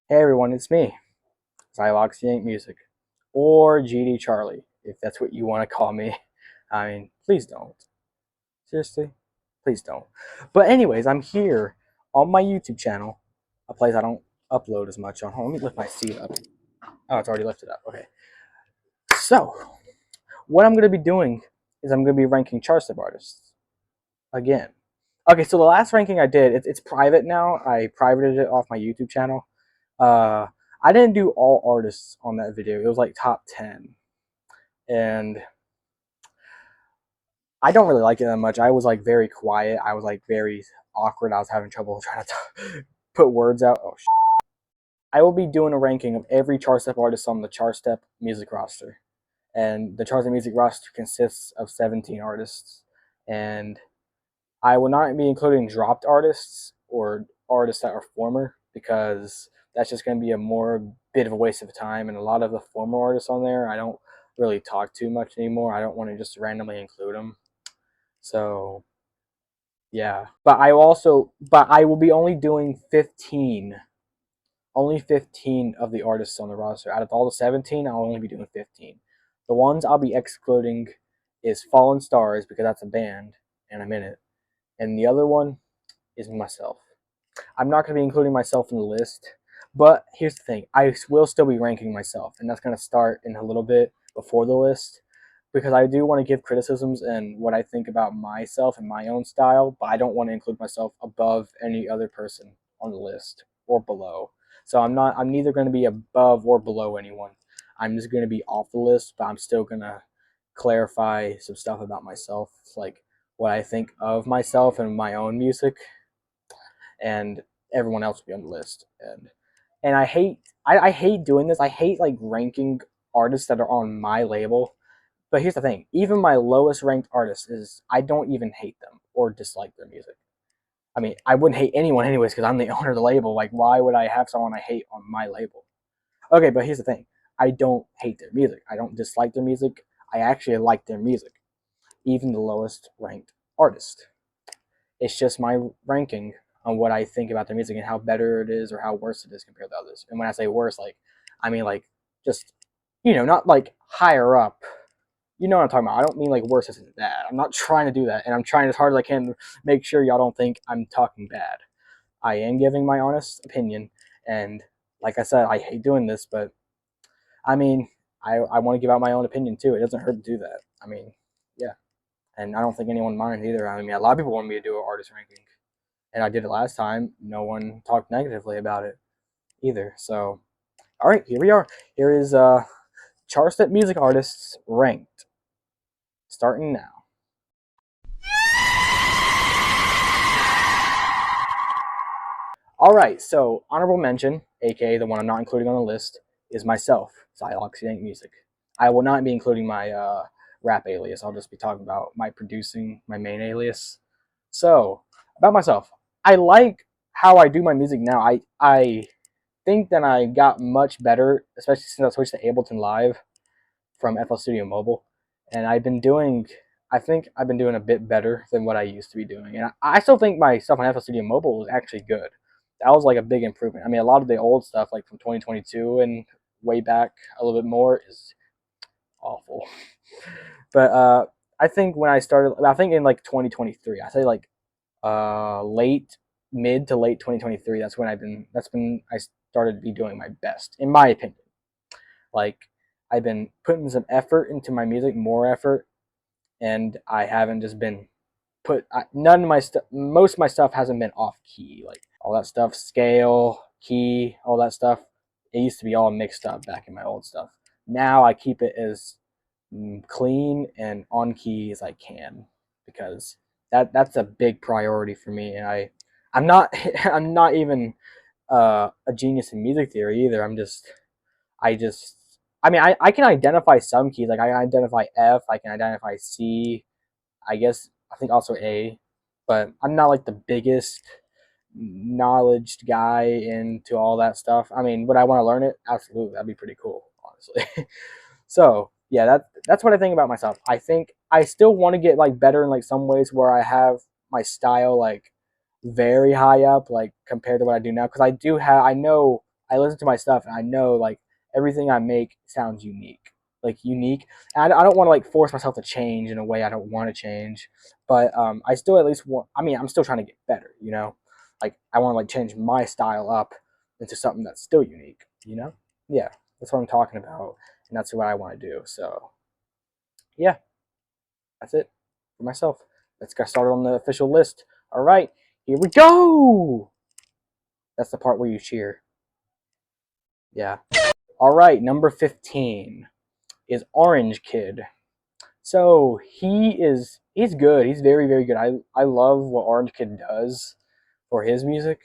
Hey everyone, it's me, Xyloxy Ain't Music, or GD Charlie, if that's what you want to call me. I mean, please don't. Seriously, please don't. But anyways, I'm here on my YouTube channel, a place I don't upload as much on. Hold on, let me lift my seat up. Oh, it's already lifted up. Okay. So, what I'm going to be doing is I'm going to be ranking Charstep artists again. Okay, so the last ranking I did, it's private now. I privated it off my YouTube channel. Uh, I didn't do all artists on that video. It was like top 10. And I don't really like it that much. I was like very quiet. I was like very awkward. I was having trouble trying to put words out. Oh, I will be doing a ranking of every Charstep artist on the Charstep music roster. And the Charstep music roster consists of 17 artists. And I will not be including dropped artists or artists that are former because that's just going to be a more bit of a waste of time. And a lot of the former artists on there, I don't really talk too much anymore. I don't want to just randomly include them. So yeah, but I will be only doing 15, only 15 of the artists on the roster. Out of all the 17, I'll only be doing 15. The ones I'll be excluding is Fallen Stars because that's a band and I'm in it, and the other one is myself. I'm not going to be including myself in the list, but here's the thing: I will still be ranking myself, and that's going to start in a little bit before the list because I do want to give criticisms and what I think about myself and my own style, but I don't want to include myself above any other person on the list or below. So I'm neither going to be above or below anyone. I'm just going to be off the list, but I'm still going to clarify some stuff about myself, like what I think of myself and my own music, and everyone else will be on the list. And I hate doing this. I hate like ranking artists that are on my label. But here's the thing: even my lowest ranked artist is I don't even hate them or dislike their music. I mean, I wouldn't hate anyone anyways because I'm the owner of the label. Like, why would I have someone I hate on my label? Okay, but here's the thing: I don't hate their music. I don't dislike their music. I actually like their music, even the lowest ranked artist. It's just my ranking on what I think about their music and how better it is or how worse it is compared to others. And when I say worse, like I mean like just not like higher up. You know what I'm talking about. I don't mean like worse as in bad. I'm not trying to do that, and I'm trying as hard as I can to make sure y'all don't think I'm talking bad. I am giving my honest opinion, and like I said, I hate doing this, but I mean, I want to give out my own opinion too. It doesn't hurt to do that. I mean, yeah, and I don't think anyone minds either. I mean, a lot of people want me to do an artist ranking, and I did it last time. No one talked negatively about it either. So, all right, here we are. Here is Charstep music artists ranked, starting now. All right, so honorable mention, aka the one I'm not including on the list, is myself, Xyloxy Ain't Music. I will not be including my rap alias. I'll just be talking about my producing, my main alias. So, about myself, I like how I do my music now. I think that I got much better, especially since I switched to Ableton Live from FL Studio Mobile, and I think I've been doing a bit better than what I used to be doing, and I still think my stuff on FL Studio Mobile was actually good. That was like a big improvement. I mean, a lot of the old stuff, like from 2022 and way back a little bit more, is awful. But I think when I started, I think in like 2023, I say like late, mid to late 2023. That's when I started to be doing my best, in my opinion. Like I've been putting some effort into my music, more effort, and I haven't just been none of my stuff. Most of my stuff hasn't been off key, like all that stuff, scale, key, all that stuff. It used to be all mixed up back in my old stuff. Now I keep it as clean and on key as I can because that's a big priority for me. And I'm not I'm not even a genius in music theory either. I just I mean I can identify some keys, like I can identify F, I can identify C, I guess I think also A, but I'm not like the biggest knowledge guy into all that stuff. I mean, would I want to learn it? Absolutely, that'd be pretty cool, honestly. So yeah, that's what I think about myself. I think I still want to get like better in like some ways where I have my style like very high up, like compared to what I do now, because I know I listen to my stuff and I know like everything I make sounds unique, like unique. And I don't want to like force myself to change in a way I don't want to change, but I still at least want. I mean, I'm still trying to get better, you know. Like I want to like change my style up into something that's still unique, you know. Yeah, that's what I'm talking about, and that's what I want to do. So yeah, that's it for myself. Let's get started on the official list. All right, here we go. That's the part where you cheer. Yeah. All right, number 15 is Orange Kid. So he's good. He's very very good. I love what Orange Kid does for his music.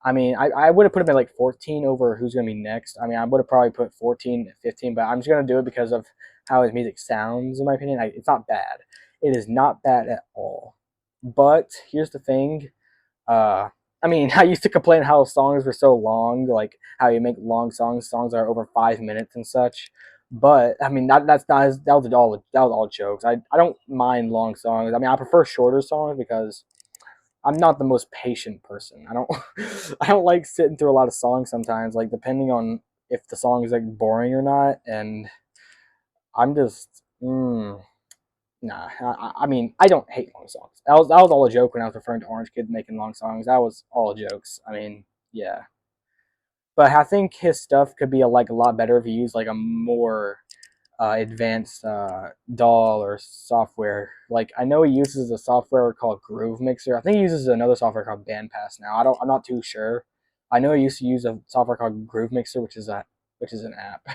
I mean, I would have put him at like 14 over who's gonna be next. I mean, I would have probably put 14, 15, but I'm just gonna do it because of how his music sounds. In my opinion, it's not bad. It is not bad at all. But here's the thing. Uh, I mean, I used to complain how songs were so long, like how you make long songs that are over 5 minutes and such. But I mean, that was all jokes. I don't mind long songs. I mean, I prefer shorter songs because I'm not the most patient person. I don't I don't like sitting through a lot of songs sometimes, like depending on if the song is like boring or not. And I'm just nah. I mean, I don't hate long songs. That was all a joke when I was referring to Orange Kid making long songs. That was all jokes. I mean, yeah. But I think his stuff could be like a lot better if he used like a more advanced DAW or software. Like I know he uses a software called Groove Mixer. I think he uses another software called Bandpass now. I'm not too sure. I know he used to use a software called Groove Mixer, which is an app.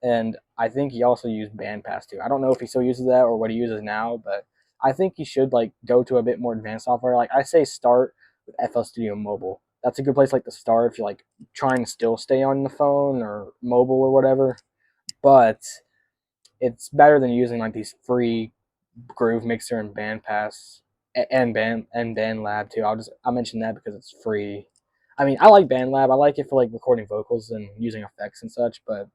And I think he also used Bandpass too. I don't know if he still uses that or what he uses now, but I think he should like go to a bit more advanced software. Like I say, start with FL Studio Mobile. That's a good place like to start if you're like trying to still stay on the phone or mobile or whatever. But it's better than using like these free Groove Mixer and Bandpass and BandLab too. I'll mention that because it's free. I mean, I like BandLab. I like it for like recording vocals and using effects and such, but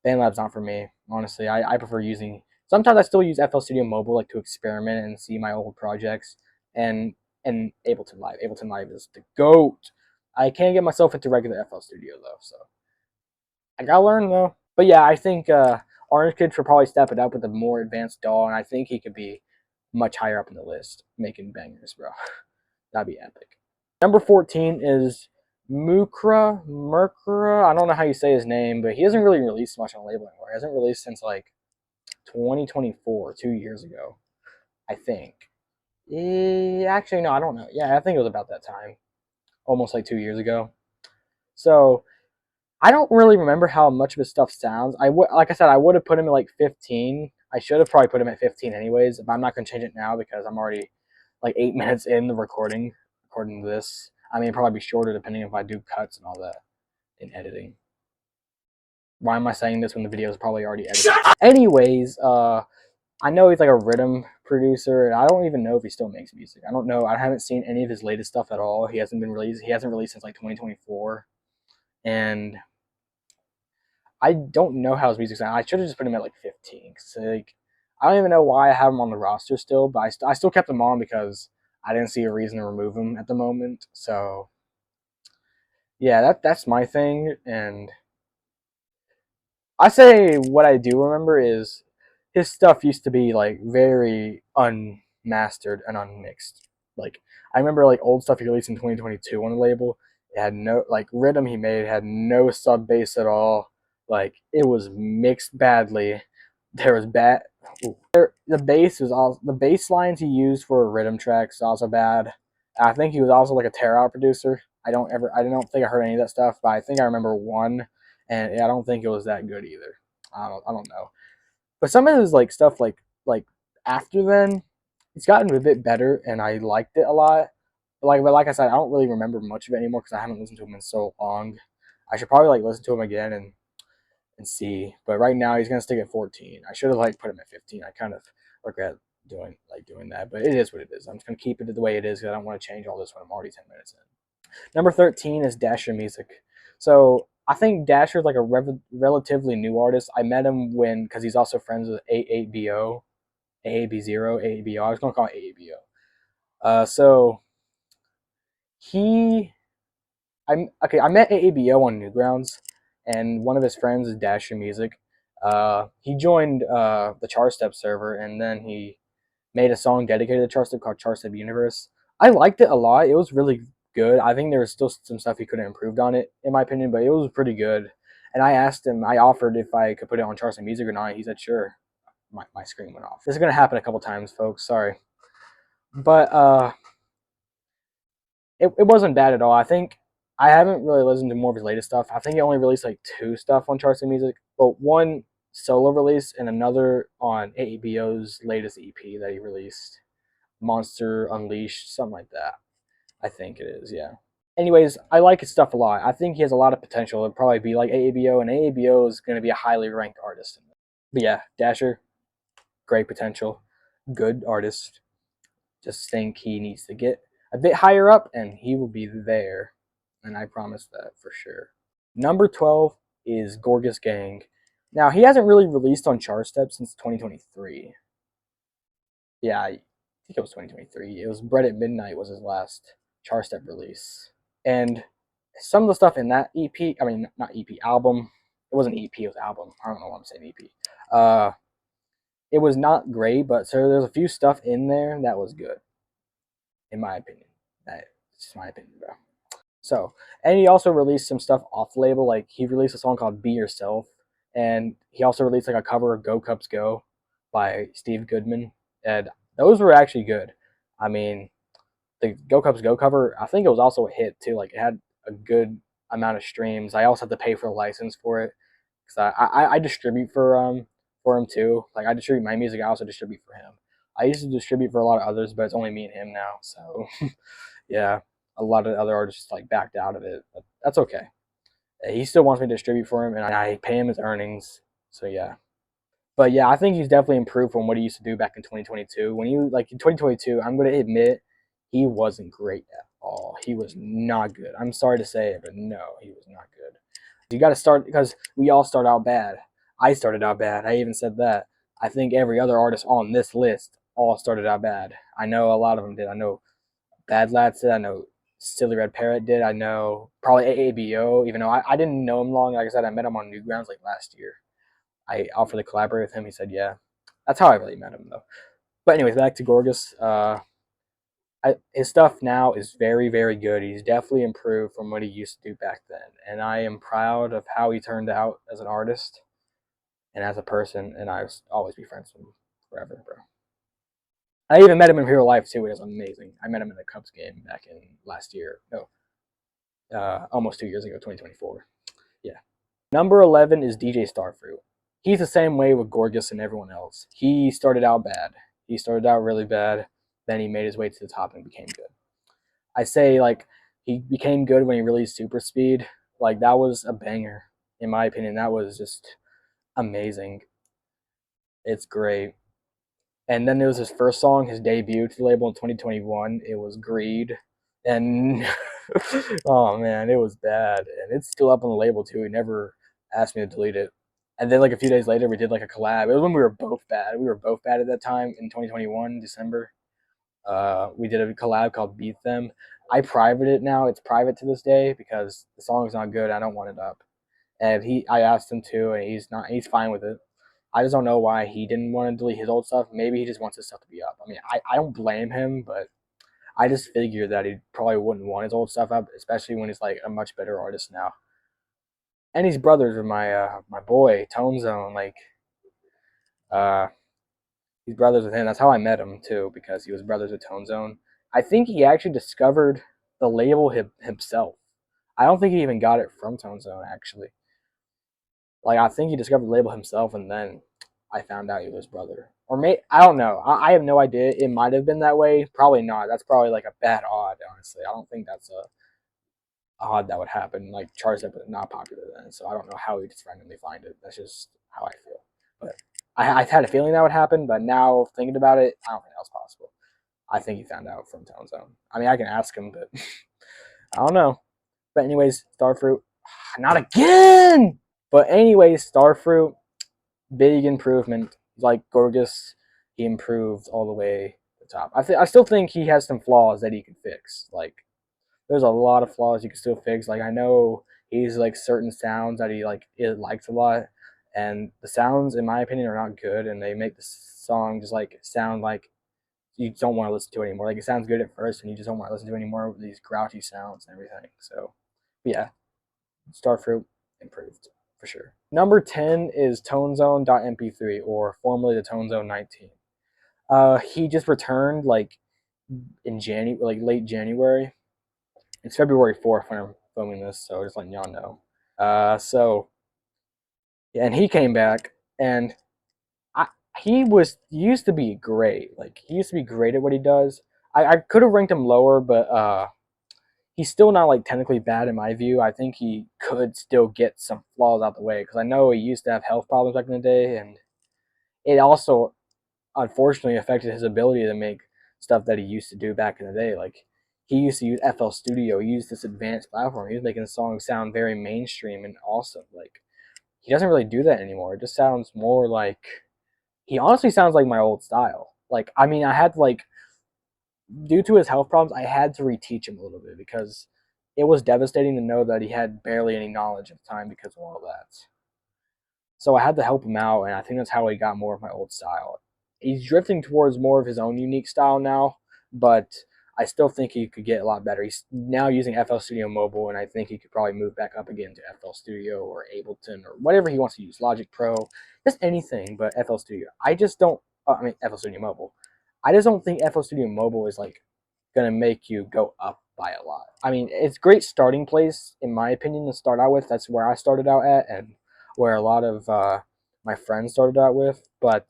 BandLab's not for me. Honestly, I prefer using. Sometimes I still use FL Studio Mobile like to experiment and see my old projects and Ableton Live. Ableton Live is the goat. I can't get myself into regular FL Studio though, so I gotta learn though. But yeah, I think Orange Kid should probably step it up with a more advanced DAW, and I think he could be much higher up in the list, making bangers, bro. That'd be epic. Number 14 is Mukra. I don't know how you say his name, but he hasn't really released much on the label anymore. He hasn't released since like 2024, 2 years ago, I think. Actually, no, I don't know. Yeah, I think it was about that time, almost like 2 years ago. So I don't really remember how much of his stuff sounds. Like I said, I would have put him at like 15. I should have probably put him at 15 anyways, but I'm not gonna change it now because I'm already like 8 minutes in the recording, according to this. I mean, it'd probably be shorter depending if I do cuts and all that in editing. Why am I saying this when the video is probably already edited? Anyways, I know he's like a rhythm producer, and I don't even know if he still makes music. I don't know. I haven't seen any of his latest stuff at all. He hasn't been released. He hasn't released since like 2024, and I don't know how his music sounds. I should have just put him at like 15. Cause like I don't even know why I have him on the roster still, but I still kept him on because I didn't see a reason to remove him at the moment. So yeah, that's my thing. And I say what I do remember is his stuff used to be like very unmastered and unmixed. Like I remember like old stuff he released in 2022 on the label. It had no like rhythm he made had no sub bass at all. Like it was mixed badly. There was bad. The bass was also the bass lines he used for rhythm tracks was also bad. I think he was also like a tear out producer. I don't think I heard any of that stuff, but I think I remember one, and I don't think it was that good either. I don't know. But some of his like stuff like after then, it's gotten a bit better, and I liked it a lot. But like I said, I don't really remember much of it anymore because I haven't listened to him in so long. I should probably like listen to him again and see. But right now he's gonna stick at 14. I should have like put him at 15. I kind of regret doing that, but it is what it is. I'm just gonna keep it the way it is because I don't want to change all this when I'm already 10 minutes in. Number 13 is Dasher Music. So I think Dasher's like a relatively new artist. I met him when because he's also friends with A8BO, AAB0, AABO. I was gonna call it AABO. So he I'm okay. I met AABO on Newgrounds, and one of his friends is Dasher Music. He joined the Charstep server, and then he made a song dedicated to Charstep called Charstep Universe. I liked it a lot. It was really good. I think there was still some stuff he could have improved on it, in my opinion, but it was pretty good. And I asked him, I offered if I could put it on Charstep Music or not. He said, sure. My screen went off. This is going to happen a couple times, folks. Sorry. But it wasn't bad at all. I think I haven't really listened to more of his latest stuff. I think he only released like two stuff on Charts and Music, but one solo release and another on AEBO's latest EP that he released, Monster Unleashed, something like that. I think it is, yeah. Anyways, I like his stuff a lot. I think he has a lot of potential to probably be like AABO, and AABO is going to be a highly ranked artist. But yeah, Dasher, great potential, good artist. Just think he needs to get a bit higher up, and he will be there. And I promise that for sure. Number 12 is Gorgeous Gang. Now, he hasn't really released on Charstep since 2023. Yeah, I think it was 2023. It was Bread at Midnight was his last Charstep release. And some of the stuff in that EP, I mean, not EP, album, it wasn't EP, it was album. I don't know why I'm saying EP. It was not great, but so there's a few stuff in there that was good, in my opinion. That's just my opinion, bro. So, and he also released some stuff off label. Like he released a song called "Be Yourself," and he also released like a cover of "Go Cubs Go" by Steve Goodman, and those were actually good. I mean, the "Go Cubs Go" cover, I think it was also a hit too. Like it had a good amount of streams. I also had to pay for a license for it because I distribute for him too. Like I distribute my music, I also distribute for him. I used to distribute for a lot of others, but it's only me and him now. So yeah, a lot of other artists like backed out of it, but that's okay. He still wants me to distribute for him, and I pay him his earnings. So yeah, but yeah, I think he's definitely improved from what he used to do back in 2022. When you like in 2022, I'm going to admit he wasn't great at all. He was not good. I'm sorry to say it, but no, he was not good. You got to start because we all start out bad. I started out bad. I even said that. I think every other artist on this list all started out bad. I know a lot of them did. I know Bad Lads did. I know Silly Red Parrot did. I know probably AABO, even though I didn't know him long. Like I said, I met him on Newgrounds like last year. I offered to collaborate with him. He said, yeah. That's how I really met him, though. But anyways, back to Gorgas. His stuff now is very, very good. He's definitely improved from what he used to do back then. And I am proud of how he turned out as an artist and as a person. And I'll always be friends with him forever, bro. I even met him in real life, too. It was amazing. I met him in the Cubs game back in last year. No, almost 2 years ago, 2024. Yeah. Number 11 is DJ Starfruit. He's the same way with Gorgas and everyone else. He started out bad. He started out really bad. Then he made his way to the top and became good. I say, like, he became good when he released Super Speed. Like, that was a banger. In my opinion, that was just amazing. It's great. And then there was his first song, his debut to the label in 2021. It was Greed. And oh man, it was bad. And it's still up on the label too. He never asked me to delete it. And then like a few days later, we did like a collab. It was when we were both bad. We were both bad at that time in 2021, December. We did a collab called Beat Them. I private it now. It's private to this day because the song's not good. I don't want it up. And I asked him to, and he's fine with it. I just don't know why he didn't want to delete his old stuff. Maybe he just wants his stuff to be up. I mean, I don't blame him, but I just figured that he probably wouldn't want his old stuff up, especially when he's like a much better artist now. And he's brothers with my boy Tone Zone. Like, uh, he's brothers with him. That's how I met him too, because he was brothers with Tone Zone. I think he actually discovered the label himself. I don't think he even got it from Tone Zone actually. Like I think he discovered the label himself, and then I found out he was his brother. Or I don't know. I have no idea. It might have been that way. Probably not. That's probably like a bad odd. Honestly, I don't think that's a odd that would happen. Like Charstep was not popular then, so I don't know how he just randomly find it. That's just how I feel. But I had a feeling that would happen. But now thinking about it, I don't think that's possible. I think he found out from Tone Zone. I mean, I can ask him, but I don't know. But anyways, Starfruit, not again. But anyways, Starfruit, big improvement. Like Gorgas, he improved all the way to the top. I still think he has some flaws that he can fix. Like there's a lot of flaws you can still fix. Like I know he's like certain sounds that he like it likes a lot, and the sounds, in my opinion, are not good, and they make the song just like sound like you don't want to listen to it anymore. Like it sounds good at first, and you just don't want to listen to it anymore with these grouchy sounds and everything. So, yeah, Starfruit improved for sure. Number 10 is ToneZone.mp3, or formerly the ToneZone 19. He just returned like in January, like late January. It's February 4th when I'm filming this, so just letting y'all know. So yeah, and he came back, and I he was used to be great. Like he used to be great at what he does. I could have ranked him lower, but he's still not like technically bad in my view. I think he could still get some flaws out the way because I know he used to have health problems back in the day, and it also unfortunately affected his ability to make stuff that he used to do back in the day. Like he used to use FL Studio. He used this advanced platform. He was making songs sound very mainstream and awesome. Like he doesn't really do that anymore. It just sounds more like he honestly sounds like my old style. Like I mean, I had to like due to his health problems, I had to reteach him a little bit because it was devastating to know that he had barely any knowledge at the time because of all of that. So I had to help him out, and I think that's how he got more of my old style. He's drifting towards more of his own unique style now, but I still think he could get a lot better. He's now using FL Studio Mobile, and I think he could probably move back up again to FL Studio or Ableton or whatever he wants to use, Logic Pro, just anything but FL Studio. I just don't. I mean, FL Studio Mobile. I just don't think FL Studio Mobile is like gonna make you go up by a lot. I mean, it's a great starting place in my opinion to start out with. That's where I started out at, and where a lot of my friends started out with. But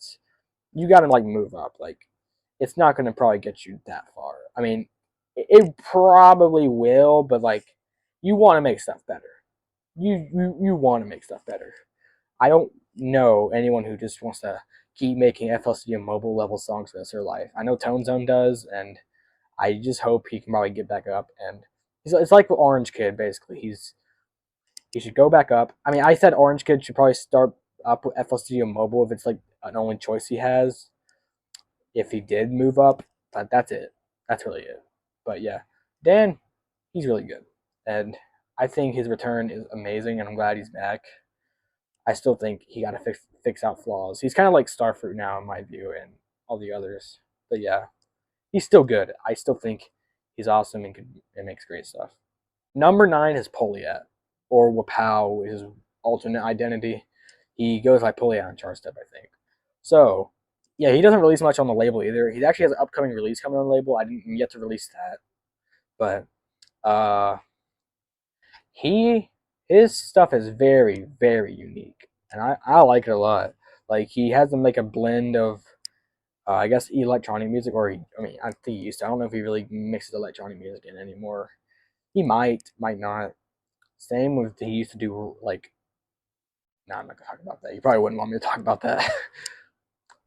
you got to like move up. Like it's not gonna probably get you that far. I mean, it probably will, but like you want to make stuff better. You want to make stuff better. I don't know anyone who just wants to keep making FL Studio Mobile level songs for the rest of their life. I know Tone Zone does, and I just hope he can probably get back up. And it's like the Orange Kid, basically. He should go back up. I mean, I said Orange Kid should probably start up with FL Studio Mobile if it's like an only choice he has. If he did move up, but that's it. That's really it. But yeah, Dan, he's really good, and I think his return is amazing, and I'm glad he's back. I still think he got to fix out flaws. He's kind of like Starfruit now, in my view, and all the others. But yeah, he's still good. I still think he's awesome and makes great stuff. Number 9 is Poliat, or Wapow, his alternate identity. He goes by Poliat on Charstep, I think. So, yeah, he doesn't release much on the label either. He actually has an upcoming release coming on the label. I didn't get to release that, but he his stuff is very very unique, and I like it a lot. Like he has them like a blend of I guess electronic music, or I mean I think he used to. I don't know if he really mixes electronic music in anymore. He might not. Same with he used to do like. No, I'm not gonna talk about that. You probably wouldn't want me to talk about that.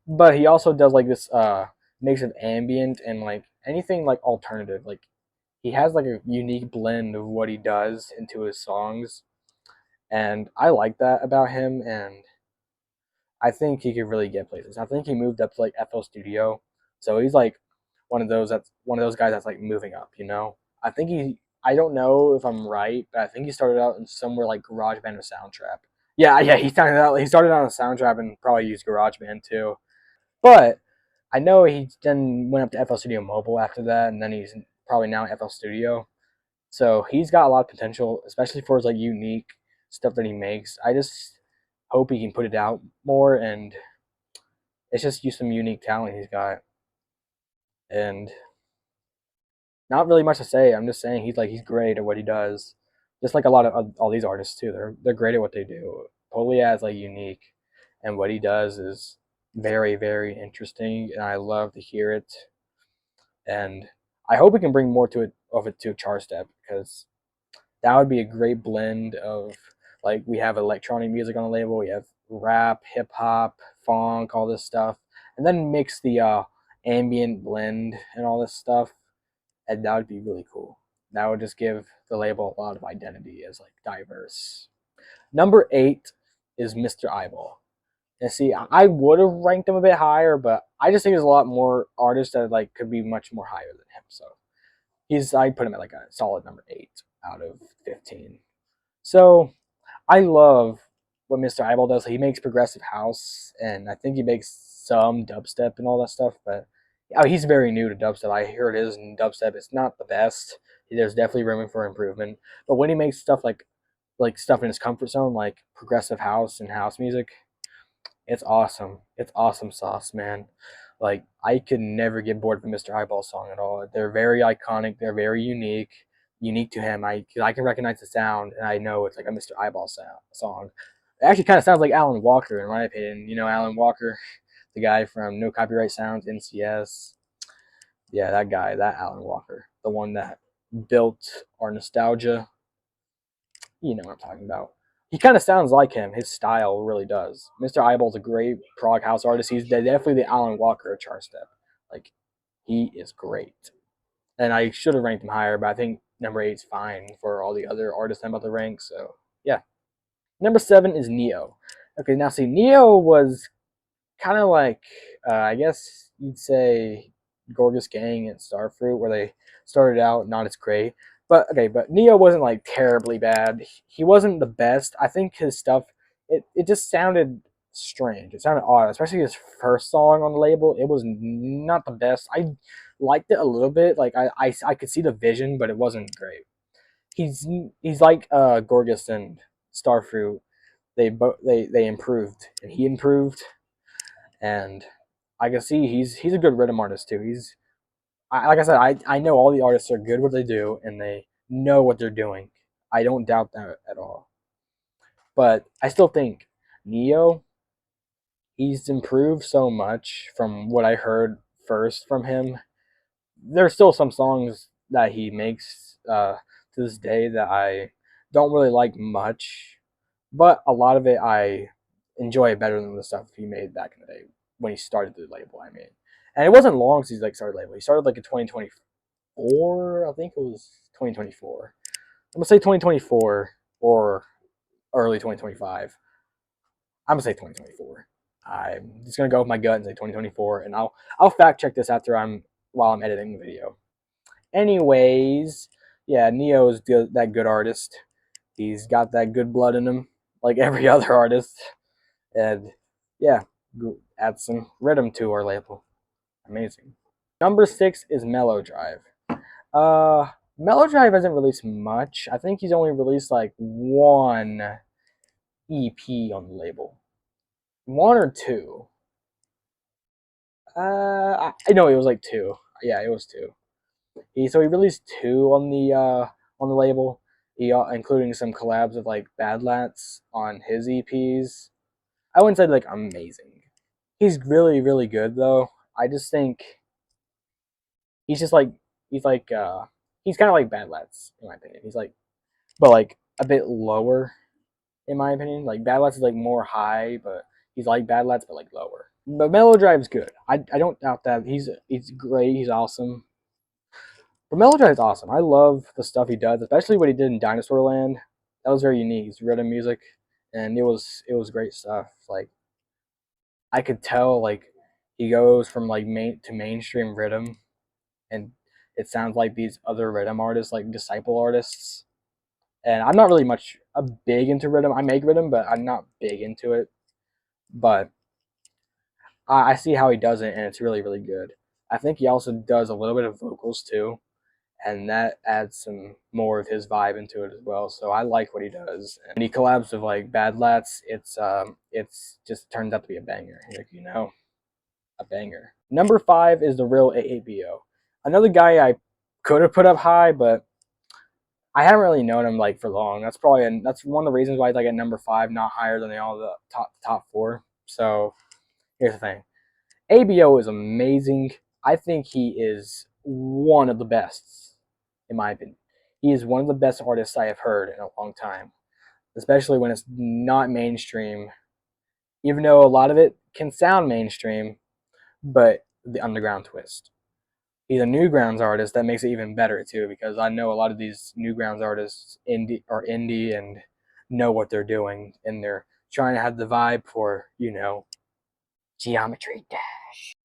But he also does like this mix of ambient and like anything like alternative. Like he has like a unique blend of what he does into his songs, and I like that about him. And I think he could really get places. I think he moved up to like FL Studio, so he's like one of those guys that's like moving up. You know, I think he. I don't know if I'm right, but I think he started out in somewhere like GarageBand or Soundtrap. Yeah, he started out on Soundtrap and probably used GarageBand too. But I know he then went up to FL Studio Mobile after that, and then he's probably now at FL Studio. So he's got a lot of potential, especially for his like unique stuff that he makes. I just hope he can put it out more, and it's just some unique talent he's got. And not really much to say. I'm just saying he's great at what he does. Just like a lot of all these artists too. They're great at what they do. Polia is like unique, and what he does is very very interesting, and I love to hear it. And I hope we can bring more to it of it to Charstep because that would be a great blend of like we have electronic music on the label, we have rap, hip hop, funk, all this stuff, and then mix the ambient blend and all this stuff, and that would be really cool. That would just give the label a lot of identity as like diverse. Number 8 is Mr. Eyeball. And see, I would have ranked him a bit higher, but I just think there's a lot more artists that like could be much more higher than him. So I'd put him at like a solid number 8 out of 15. So I love what Mr. Eyeball does. He makes progressive house, and I think he makes some dubstep and all that stuff. But he's very new to dubstep. I hear it is in dubstep. It's not the best. There's definitely room for improvement. But when he makes stuff like stuff in his comfort zone, like progressive house and house music, it's awesome. It's awesome sauce, man. Like I could never get bored of a Mr. Eyeball song at all. They're very iconic. They're very unique to him. I can recognize the sound, and I know it's like a Mr. Eyeball song. It actually kind of sounds like Alan Walker, in my opinion. You know, Alan Walker, the guy from No Copyright Sounds, NCS. Yeah, that guy, that Alan Walker, the one that built our nostalgia. You know what I'm talking about. He kind of sounds like him. His style really does. Mr. Eyeball's a great prog house artist. He's definitely the Alan Walker of Charstep. Like, he is great. And I should have ranked him higher, but I think number 8 is fine for all the other artists I'm about to rank. So, yeah. Number 7 is Neo. Okay, now see, Neo was kind of like, I guess you'd say Gorgas Gang and Starfruit, where they started out not as great. But okay, but Neo wasn't like terribly bad. He wasn't the best. I think his stuff, it just sounded strange. It sounded odd, especially his first song on the label. It was not the best. I liked it a little bit. Like I could see the vision, but it wasn't great. He's like Gorgas and Starfruit. They improved, and he improved, and I can see he's a good rhythm artist too. Like I said, I know all the artists are good at what they do and they know what they're doing. I don't doubt that at all. But I still think Neo, he's improved so much from what I heard first from him. There's still some songs that he makes to this day that I don't really like much, but a lot of it I enjoy better than the stuff he made back in the day when he started the label. I mean, and it wasn't long since he like started the label. He started like in 2024. I think it was 2024. I'm gonna say 2024 or early 2025. I'm gonna say 2024. I'm just gonna go with my gut and say 2024, and I'll fact check this after while I'm editing the video. Anyways, yeah, Neo is that good artist. He's got that good blood in him, like every other artist. And yeah, add some rhythm to our label. Amazing. Number 6 is Mellow Drive. Mellow Drive hasn't released much. I think he's only released like one EP on the label, one or two. I know it was like two. Yeah, it was two. So he released two on the label. Including some collabs with like Bad Lats on his EPs. I wouldn't say like amazing. He's really really good though. I just think he's just like he's like he's kind of like Bad Lats in my opinion. He's like but like a bit lower in my opinion. Like Bad Lats is like more high, but he's like Bad Lats but like lower. But Mellow Drive's good. I don't doubt that. He's great. He's awesome. But Mellow Drive's awesome. I love the stuff he does, especially what he did in Dinosaur Land. That was very unique. It's rhythm music, and it was great stuff. Like I could tell like he goes from like mainstream rhythm, and it sounds like these other rhythm artists, like disciple artists. And I'm not really much a big into rhythm. I make rhythm, but I'm not big into it. But I see how he does it, and it's really really good. I think he also does a little bit of vocals too, and that adds some more of his vibe into it as well. So I like what he does. And when he collabs with like Bad Lats, it's just turns out to be a banger. Like a banger. Number 5 is the real AABO. Another guy I could have put up high, but I haven't really known him like for long. That's one of the reasons why he's like at number 5, not higher than all the top 4. So here's the thing. ABO is amazing. I think he is one of the best, in my opinion. He is one of the best artists I have heard in a long time, especially when it's not mainstream, even though a lot of it can sound mainstream, but the underground twist. He's a Newgrounds artist that makes it even better too, because I know a lot of these Newgrounds artists are indie and know what they're doing, and they're trying to have the vibe for, Geometry Dash.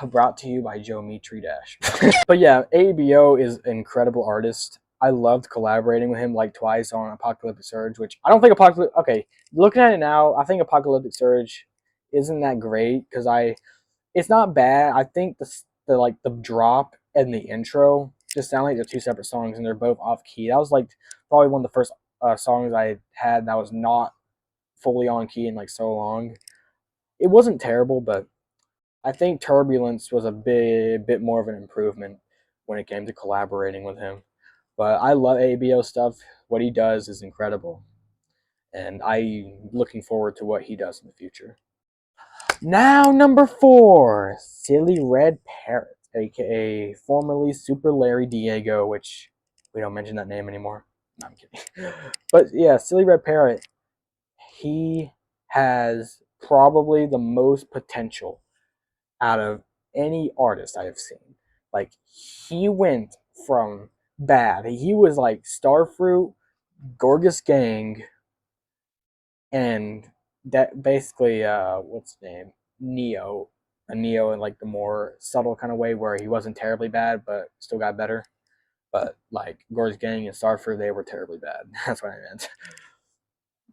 Brought to you by Joe Mitri Dash. But yeah, ABO is an incredible artist. I loved collaborating with him like twice on Apocalyptic Surge, which I don't think okay, looking at it now, I think Apocalyptic Surge isn't that great because it's not bad. I think the drop and the intro just sound like they're two separate songs and they're both off key. That was like probably one of the first songs I had that was not fully on key in like so long. It wasn't terrible, but I think Turbulence was a bit more of an improvement when it came to collaborating with him. But I love ABO stuff. What he does is incredible, and I'm looking forward to what he does in the future. Now, number 4, Silly Red Parrot, aka formerly Super Larry Diego, which we don't mention that name anymore. No, I'm kidding. But yeah, Silly Red Parrot, he has probably the most potential out of any artist I have seen. Like, he went from bad. He was like Starfruit, Gorgas Gang, and that basically what's his name? Neo. A Neo in like the more subtle kind of way where he wasn't terribly bad but still got better. But like Gorgas Gang and Starfruit, they were terribly bad. That's what I meant.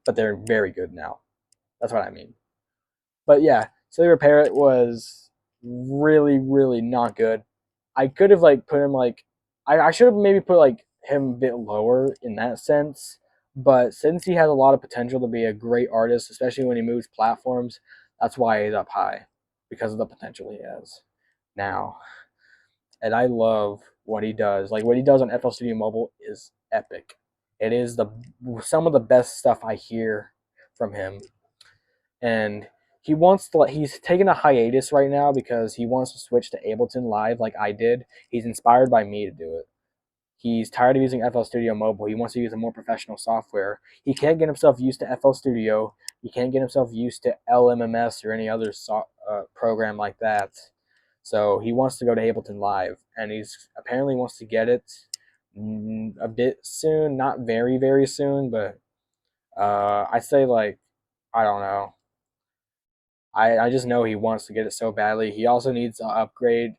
But they're very good now. That's what I mean. But yeah, Silver Parrot was really, really not good. I could have like put him like I should have maybe put like him a bit lower in that sense. But since he has a lot of potential to be a great artist, especially when he moves platforms, that's why he's up high. Because of the potential he has now. And I love what he does. Like what he does on FL Studio Mobile is epic. It is some of the best stuff I hear from him. And he's taking a hiatus right now because he wants to switch to Ableton Live like I did. He's inspired by me to do it. He's tired of using FL Studio Mobile. He wants to use a more professional software. He can't get himself used to FL Studio. He can't get himself used to LMMS or any other program like that. So he wants to go to Ableton Live, and he's apparently wants to get it a bit soon. Not very, very soon, but I say like, I don't know. I just know he wants to get it so badly. He also needs to upgrade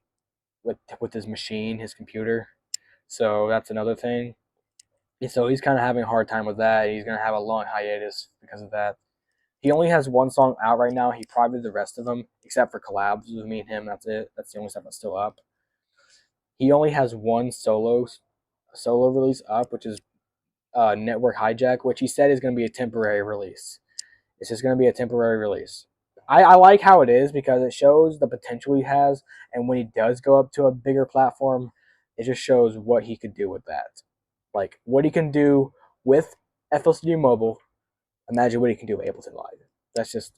with his machine, his computer. So that's another thing. So he's kind of having a hard time with that. He's going to have a long hiatus because of that. He only has one song out right now. He probably did the rest of them, except for collabs with me and him. That's it. That's the only stuff that's still up. He only has one solo release up, which is Network Hijack, which he said is going to be a temporary release. It's just going to be a temporary release. I like how it is because it shows the potential he has, and when he does go up to a bigger platform, it just shows what he could do with that. Like what he can do with FL Studio Mobile. Imagine what he can do with Ableton Live. That's just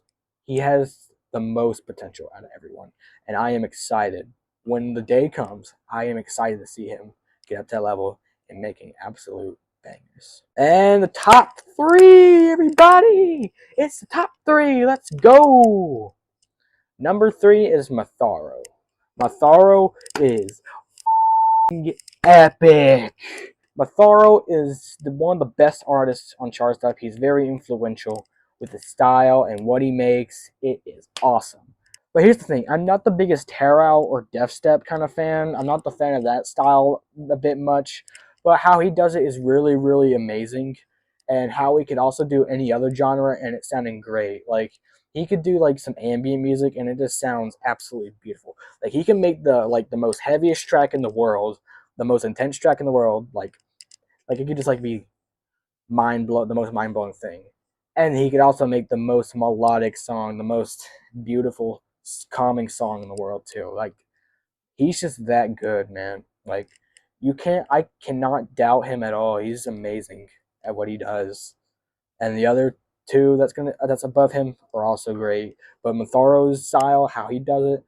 he has the most potential out of everyone, and I am excited when the day comes. I am excited to see him get up to that level and making absolute bangers. And the top 3, everybody! It's the top 3. Let's go. Number 3 is Matharo. Matharo is epic. Matharo is one of the best artists on Charstep. He's very influential with his style and what he makes. It is awesome. But here's the thing. I'm not the biggest Terrell or Deathstep kind of fan. I'm not the fan of that style a bit much. But how he does it is really, really amazing. And how he could also do any other genre and it's sounding great. Like, he could do like some ambient music and it just sounds absolutely beautiful. Like, he can make the most heaviest track in the world, the most intense track in the world, like it could just like be the most mind blowing thing. And he could also make the most melodic song, the most beautiful, calming song in the world too. Like, he's just that good, man. Like, I cannot doubt him at all. He's amazing at what he does. And the other two that's above him are also great. But Matharo's style, how he does it,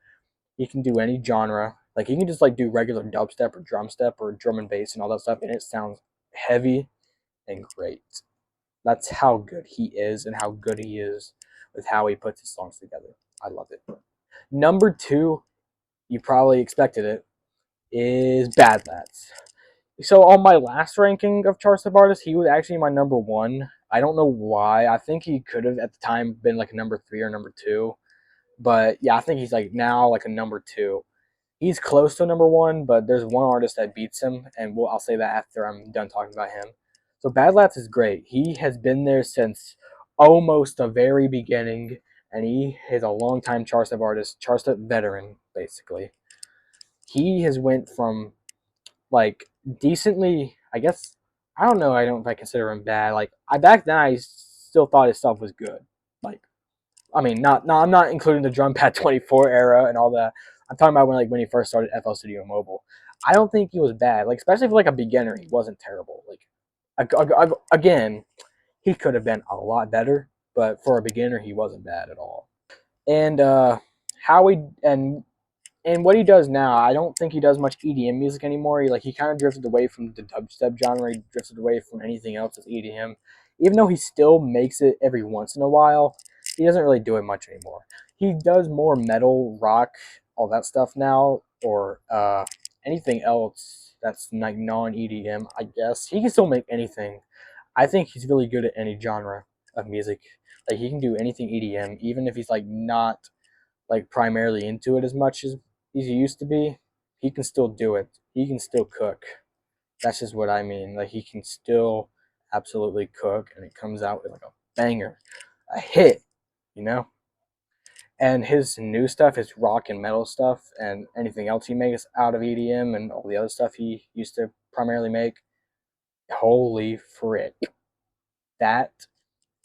he can do any genre. Like, he can just like do regular dubstep or drum step or drum and bass and all that stuff, and it sounds heavy and great. That's how good he is and how good he is with how he puts his songs together. I love it. Number 2, you probably expected it, is Bad Lads. So on my last ranking of Charstep artists, he was actually my number 1. I don't know why. I think he could have at the time been like a number 3 or number 2. But yeah, I think he's like now like a number 2. He's close to number one, but there's one artist that beats him, and I'll say that after I'm done talking about him. So Bad Lats is great. He has been there since almost the very beginning, and he is a longtime Charstep artist, Charstep veteran, basically. He has went from like decently, I guess. I don't know. I don't if I consider him bad. Like I back then, I still thought his stuff was good. Like I mean, not no, I'm not including the drum pad 24 era and all that. I'm talking about when he first started FL Studio Mobile. I don't think he was bad. Like especially for like a beginner, he wasn't terrible. Like again, he could have been a lot better, but for a beginner, he wasn't bad at all. And how he and what he does now, I don't think he does much EDM music anymore. He kind of drifted away from the dubstep genre. He drifted away from anything else with EDM. Even though he still makes it every once in a while, he doesn't really do it much anymore. He does more metal, rock, all that stuff now, or anything else that's like non EDM. I guess he can still make anything. I think he's really good at any genre of music. Like he can do anything EDM, even if he's like not like primarily into it as much as he used to be. He can still do it. He can still cook. That's just what I mean. Like he can still absolutely cook, and it comes out with like a banger, a hit, you know. And his new stuff, his rock and metal stuff, and anything else he makes out of EDM and all the other stuff he used to primarily make. Holy frick, that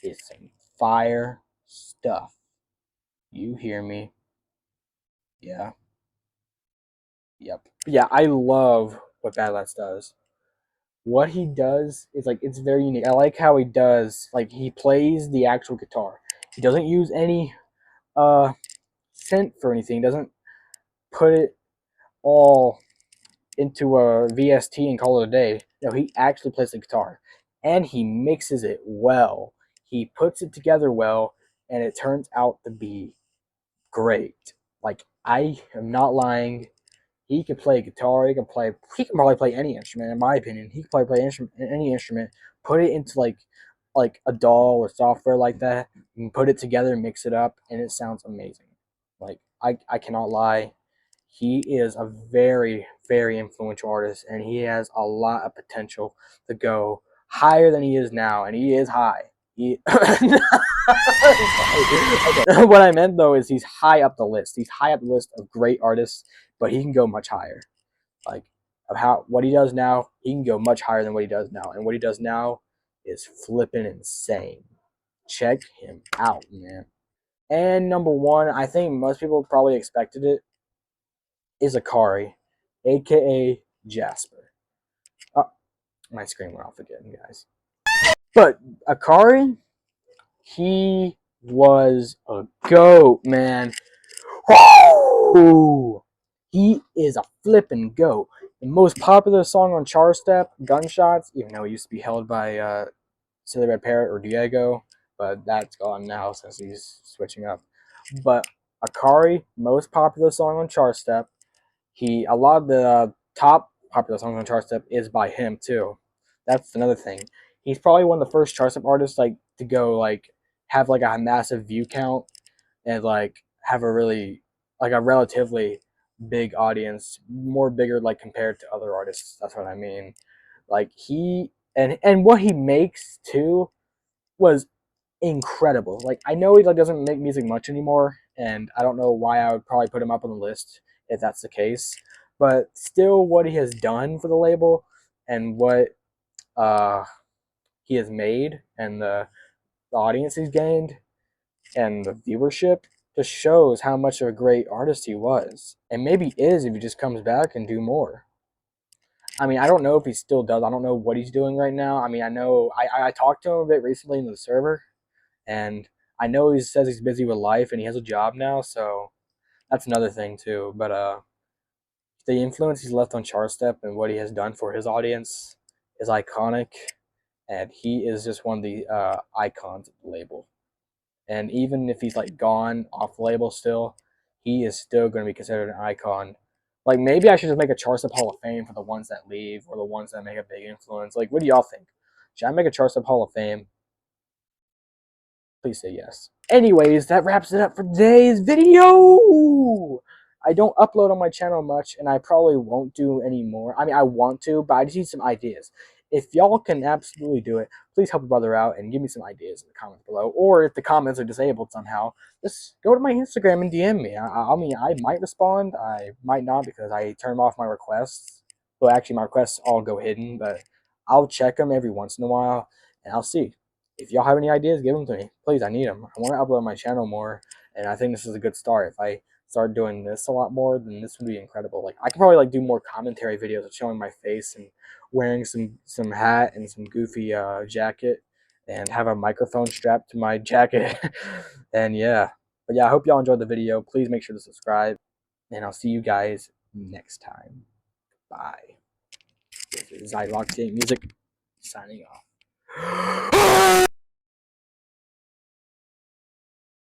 is some fire stuff. You hear me? Yeah. Yep. Yeah, I love what Bad Lads does. What he does is like it's very unique. I like how he does like he plays the actual guitar. He doesn't use any synth for anything. He doesn't put it all into a VST and call it a day. No, he actually plays the guitar. And he mixes it well. He puts it together well and it turns out to be great. Like I am not lying. He can play guitar. He can probably play any instrument. In my opinion, he can probably play any instrument. Put it into like a DAW or software like that, and put it together, mix it up, and it sounds amazing. Like I cannot lie. He is a very very influential artist, and he has a lot of potential to go higher than he is now, and he is high. He okay. What I meant though is he's high up the list. He's high up the list of great artists, but he can go much higher. Like of how what he does now, he can go much higher than what he does now. And what he does now is flipping insane. Check him out, man. And number one, I think most people probably expected it, is Akari, aka Jasper. Oh, my screen went off again, guys. But Akari, he was a goat, man. Woo! He is a flippin' goat. The most popular song on Charstep, Gunshots, even though it used to be held by Silly Red Parrot or Diego, but that's gone now since he's switching up. But Akari, most popular song on Charstep. A lot of the top popular songs on Charstep is by him too. That's another thing. He's probably one of the first Charstep artists like to go like have like a massive view count and like have a really like a relatively big audience, more bigger like compared to other artists. That's what I mean. Like he and what he makes too was incredible. Like I know he like doesn't make music much anymore, and I don't know why I would probably put him up on the list if that's the case. But still, what he has done for the label and what uh, he has made and the audience he's gained and the viewership just shows how much of a great artist he was, and maybe is if he just comes back and do more. I mean, I don't know if he still does. I don't know what he's doing right now. I mean, I know I talked to him a bit recently in the server, and I know he says he's busy with life and he has a job now, so that's another thing too. But the influence he's left on Charstep and what he has done for his audience is iconic, and he is just one of the icons of the label. And even if he's like gone off the label still, he is still going to be considered an icon. Like maybe I should just make a Charstep Hall of Fame for the ones that leave or the ones that make a big influence. Like, what do y'all think? Should I make a Charstep Hall of Fame? Please say yes. Anyways, that wraps it up for today's video. I don't upload on my channel much, and I probably won't do any more. I mean, I want to, but I just need some ideas. If y'all can absolutely do it, please help a brother out and give me some ideas in the comments below. Or if the comments are disabled somehow, just go to my Instagram and DM me. I mean, I might respond, I might not because I turn off my requests. Well, actually, my requests all go hidden, but I'll check them every once in a while, and I'll see. If y'all have any ideas, give them to me. Please, I need them. I want to upload on my channel more, and I think this is a good start. If I start doing this a lot more, then this would be incredible. Like I could probably like do more commentary videos of showing my face and wearing some hat and some goofy jacket and have a microphone strapped to my jacket. And yeah. But yeah, I hope y'all enjoyed the video. Please make sure to subscribe, and I'll see you guys next time. Bye. This is Zylock Music signing off.